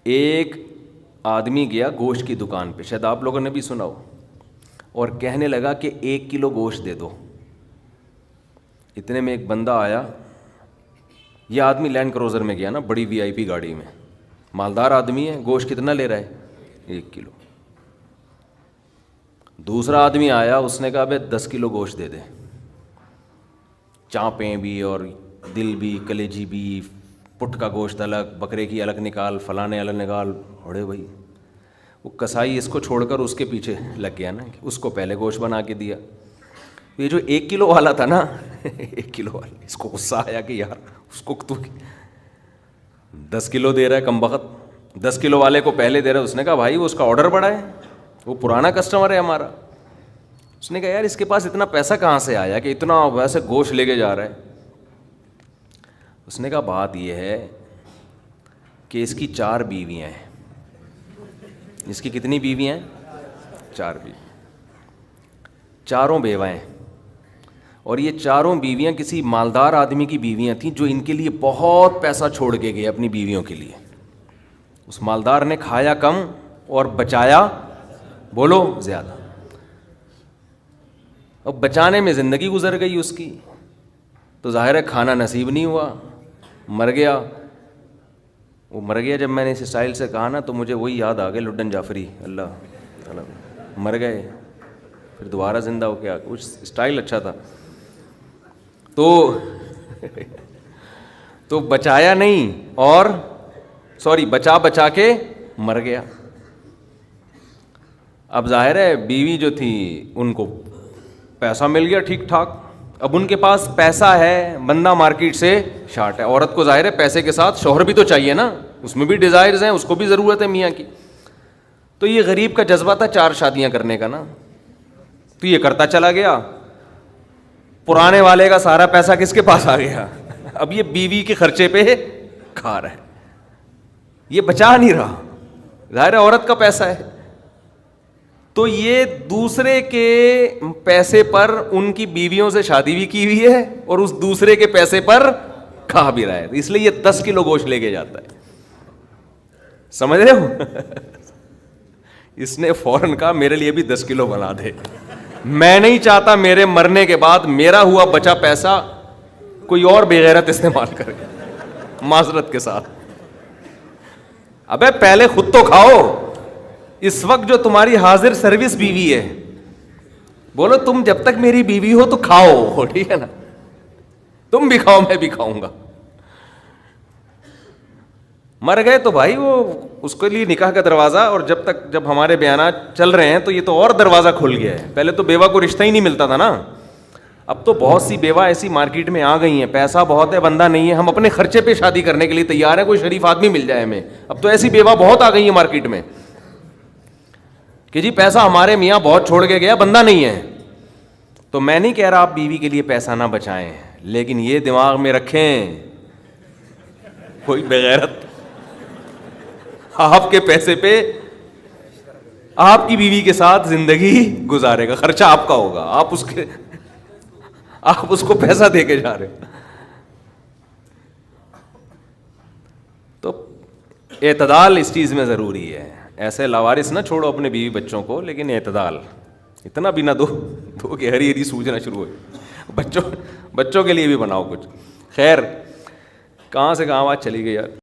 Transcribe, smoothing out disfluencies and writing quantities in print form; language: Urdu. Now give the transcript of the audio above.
ایک آدمی گیا گوشت کی دکان پہ, شاید آپ لوگوں نے بھی سنا ہو, اور کہنے لگا کہ 1 کلو گوشت دے دو. اتنے میں ایک بندہ آیا, یہ آدمی لینڈ کروزر میں گیا نا, بڑی VIP گاڑی میں, مالدار آدمی ہے, گوشت کتنا لے رہا ہے؟ 1 کلو. دوسرا آدمی آیا, اس نے کہا بھائی 10 کلو گوشت دے دے, چانپیں بھی اور دل بھی, کلیجی بھی, پٹ کا گوشت الگ, بکرے کی الگ نکال, فلانے الگ نکال. اڑے بھائی, وہ کسائی اس کو چھوڑ کر اس کے پیچھے لگ گیا نا, اس کو پہلے گوشت بنا کے دیا. یہ جو 1 کلو والا تھا نا 1 کلو والا, اس کو غصہ آیا کہ یار اس کو تو 10 کلو دے رہا ہے کم بخت, 10 کلو والے کو پہلے دے رہا ہے. اس نے کہا بھائی وہ اس کا آرڈر بڑا ہے, وہ پرانا کسٹمر ہے ہمارا. اس نے کہا یار اس کے پاس اتنا پیسہ کہاں سے آیا کہ اتنا ویسے گوشت لے کے جا رہا ہے. اس نے کہا بات یہ ہے کہ اس کی 4 بیویاں ہیں. اس کی کتنی بیویاں ہیں؟ 4 بیوی, چاروں بیوہ ہیں, اور یہ چاروں بیویاں کسی مالدار آدمی کی بیویاں تھیں جو ان کے لیے بہت پیسہ چھوڑ کے گئے اپنی بیویوں کے لیے. اس مالدار نے کھایا کم اور بچایا بولو زیادہ. اب بچانے میں زندگی گزر گئی اس کی, تو ظاہر ہے کھانا نصیب نہیں ہوا, مر گیا. وہ مر گیا جب میں نے اس اسٹائل سے کہا نا, تو مجھے وہی یاد آ گئے لڈن جعفری, اللہ مر گئے پھر دوبارہ زندہ ہو گیا. کچھ اسٹائل اچھا تھا. تو بچایا نہیں, اور بچا کے مر گیا. اب ظاہر ہے بیوی جو تھی ان کو پیسہ مل گیا ٹھیک ٹھاک. اب ان کے پاس پیسہ ہے, بندہ مارکیٹ سے شارٹ ہے. عورت کو ظاہر ہے پیسے کے ساتھ شوہر بھی تو چاہیے نا, اس میں بھی ڈیزائرز ہیں, اس کو بھی ضرورت ہے میاں کی. تو یہ غریب کا جذبہ تھا 4 شادیاں کرنے کا نا, تو یہ کرتا چلا گیا. پرانے والے کا سارا پیسہ کس کے پاس آ گیا؟ اب یہ بیوی کے خرچے پہ کھا رہا ہے, یہ بچا نہیں رہا, ظاہر ہے عورت کا پیسہ ہے. تو یہ دوسرے کے پیسے پر ان کی بیویوں سے شادی بھی کی ہوئی ہے, اور اس دوسرے کے پیسے پر کھا بھی رہا ہے. اس لیے یہ 10 کلو گوشت لے کے جاتا ہے. سمجھ رہے ہو؟ اس نے فوراً کہا میرے لیے بھی 10 کلو بنا دے, میں نہیں چاہتا میرے مرنے کے بعد میرا ہوا بچا پیسہ کوئی اور بے غیرت استعمال کرے. معذرت کے ساتھ, ابے پہلے خود تو کھاؤ. اس وقت جو تمہاری حاضر سروس بیوی ہے, بولو تم جب تک میری بیوی ہو تو کھاؤ, ٹھیک ہے نا, تم بھی کھاؤ میں بھی کھاؤں گا. مر گئے تو بھائی وہ اس کے لیے نکاح کا دروازہ, اور جب ہمارے بیانات چل رہے ہیں تو یہ تو اور دروازہ کھل گیا ہے. پہلے تو بیوہ کو رشتہ ہی نہیں ملتا تھا نا, اب تو بہت سی بیوہ ایسی مارکیٹ میں آ گئی ہیں, پیسہ بہت ہے, بندہ نہیں ہے, ہم اپنے خرچے پہ شادی کرنے کے لیے تیار ہیں, کوئی شریف آدمی مل جائے ہمیں. اب تو ایسی بیوہ بہت آ گئی ہیں مارکیٹ میں کہ جی پیسہ ہمارے میاں بہت چھوڑ کے گیا, بندہ نہیں ہے. تو میں نہیں کہہ رہا آپ بیوی کے لیے پیسہ نہ بچائیں, لیکن یہ دماغ میں رکھیں کوئی بغیرت آپ کے پیسے پہ آپ کی بیوی کے ساتھ زندگی گزارے گا, خرچہ آپ کا ہوگا, آپ اس کو پیسہ دے کے جا رہے ہو. تو اعتدال اس چیز میں ضروری ہے. ایسے لاوارث نہ چھوڑو اپنے بیوی بچوں کو, لیکن اعتدال, اتنا بھی نہ دو کہ ہری ہری سوجنا شروع ہو. بچوں کے لیے بھی بناؤ کچھ. خیر, کہاں سے کہاں بات چلی گئی یار.